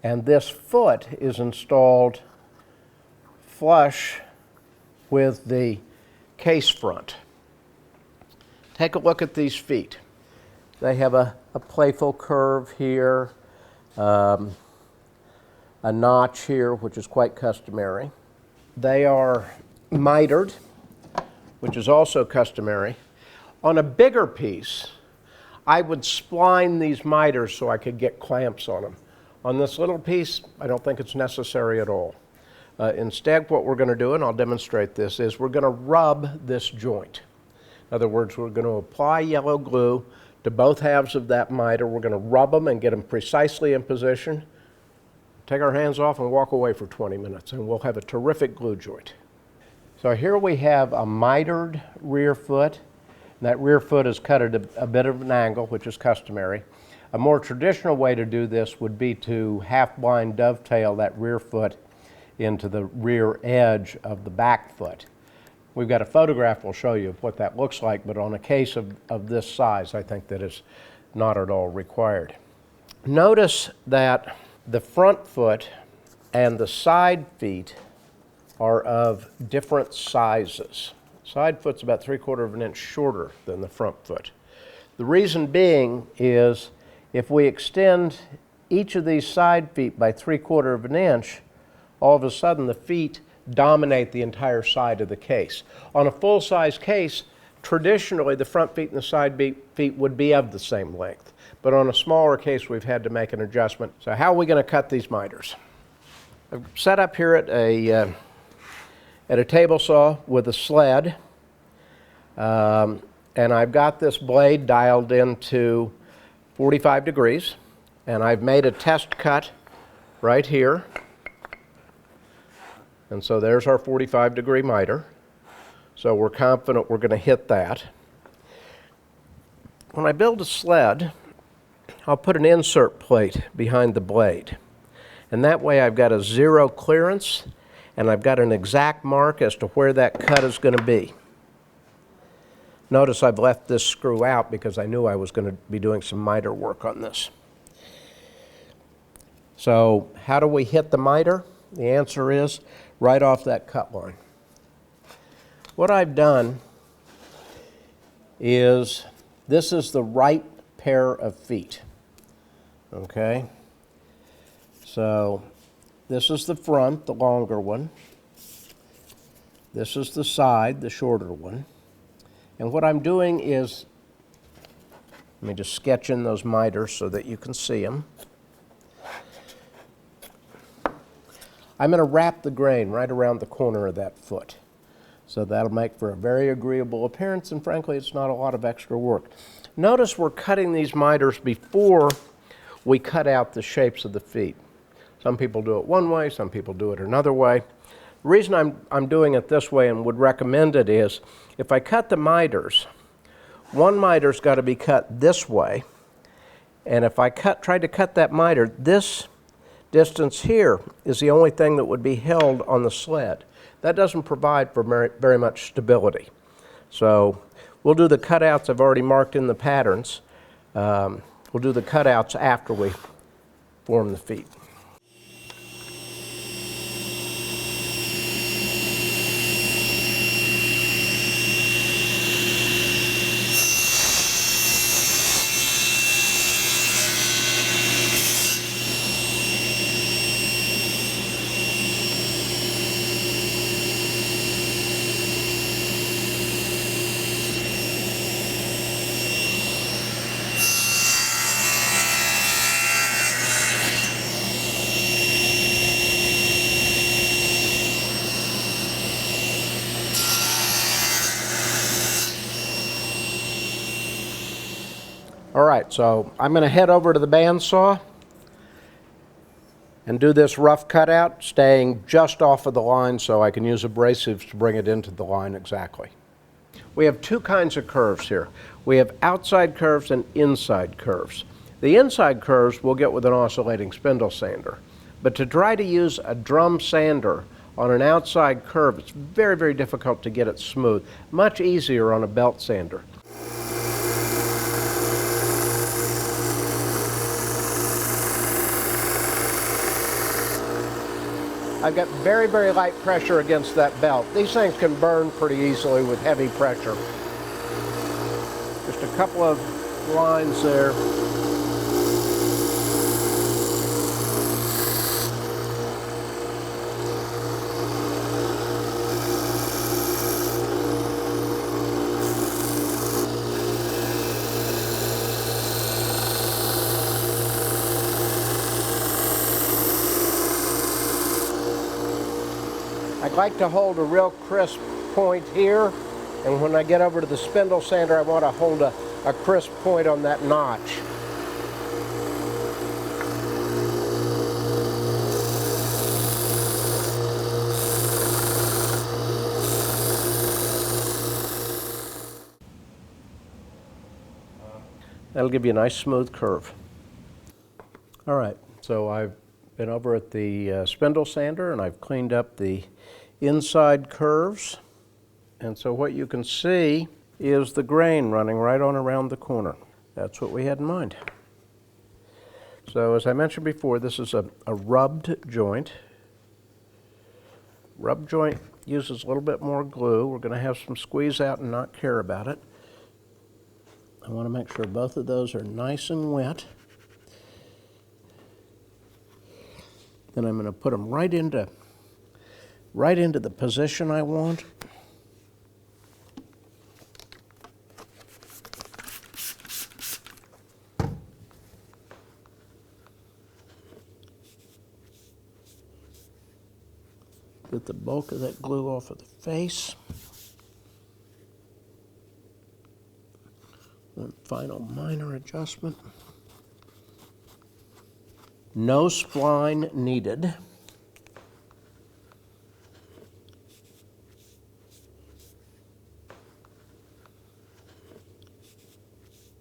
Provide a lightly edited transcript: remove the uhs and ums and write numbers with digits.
And this foot is installed flush with the case front. Take a look at these feet. They have a playful curve here, a notch here, which is quite customary. They are mitered, which is also customary. On a bigger piece, I would spline these miters so I could get clamps on them. On this little piece, I don't think it's necessary at all. Instead, what we're going to do, and I'll demonstrate this, is we're going to rub this joint. In other words, we're going to apply yellow glue to both halves of that miter. We're going to rub them and get them precisely in position. Take our hands off and walk away for 20 minutes, and we'll have a terrific glue joint. So here we have a mitered rear foot. And that rear foot is cut at a bit of an angle, which is customary. A more traditional way to do this would be to half-blind dovetail that rear foot into the rear edge of the back foot. We've got a photograph we'll show you of what that looks like, but on a case of this size, I think that is not at all required. Notice that the front foot and the side feet are of different sizes. Side foot's about 3/4 of an inch shorter than the front foot. The reason being is if we extend each of these side feet by 3/4 of an inch, all of a sudden the feet dominate the entire side of the case. On a full-size case, traditionally the front feet and the side feet would be of the same length. But on a smaller case, we've had to make an adjustment. So how are we going to cut these miters? I've set up here at a table saw with a sled, and I've got this blade dialed into 45 degrees, and I've made a test cut right here. And so there's our 45-degree miter. So we're confident we're going to hit that. When I build a sled, I'll put an insert plate behind the blade. And that way I've got a zero clearance, and I've got an exact mark as to where that cut is going to be. Notice I've left this screw out because I knew I was going to be doing some miter work on this. So how do we hit the miter? The answer is right off that cut line. What I've done is this is the right pair of feet. Okay? So this is the front, the longer one. This is the side, the shorter one. And what I'm doing is, let me just sketch in those miters so that you can see them. I'm going to wrap the grain right around the corner of that foot. So that'll make for a very agreeable appearance, and frankly, it's not a lot of extra work. Notice we're cutting these miters before we cut out the shapes of the feet. Some people do it one way, some people do it another way. The reason I'm doing it this way and would recommend it is, if I cut the miters, one miter's got to be cut this way, and if I tried to cut that miter, this distance here is the only thing that would be held on the sled. That doesn't provide for very much stability. So we'll do the cutouts. I've already marked in the patterns. We'll do the cutouts after we form the feet. All right, so I'm going to head over to the bandsaw and do this rough cutout, staying just off of the line so I can use abrasives to bring it into the line exactly. We have two kinds of curves here. We have outside curves and inside curves. The inside curves we'll get with an oscillating spindle sander. But to try to use a drum sander on an outside curve, it's very, very difficult to get it smooth. Much easier on a belt sander. I've got very, very light pressure against that belt. These things can burn pretty easily with heavy pressure. Just a couple of lines there. I'd like to hold a real crisp point here, and when I get over to the spindle sander, I want to hold a crisp point on that notch. That'll give you a nice smooth curve. All right, so I've been over at the spindle sander and I've cleaned up the inside curves. And so what you can see is the grain running right on around the corner. That's what we had in mind. So as I mentioned before, this is a rubbed joint. Rubbed joint uses a little bit more glue. We're going to have some squeeze out and not care about it. I want to make sure both of those are nice and wet. Then I'm going to put them right into the position I want. Get the bulk of that glue off of the face. One final minor adjustment. No spline needed.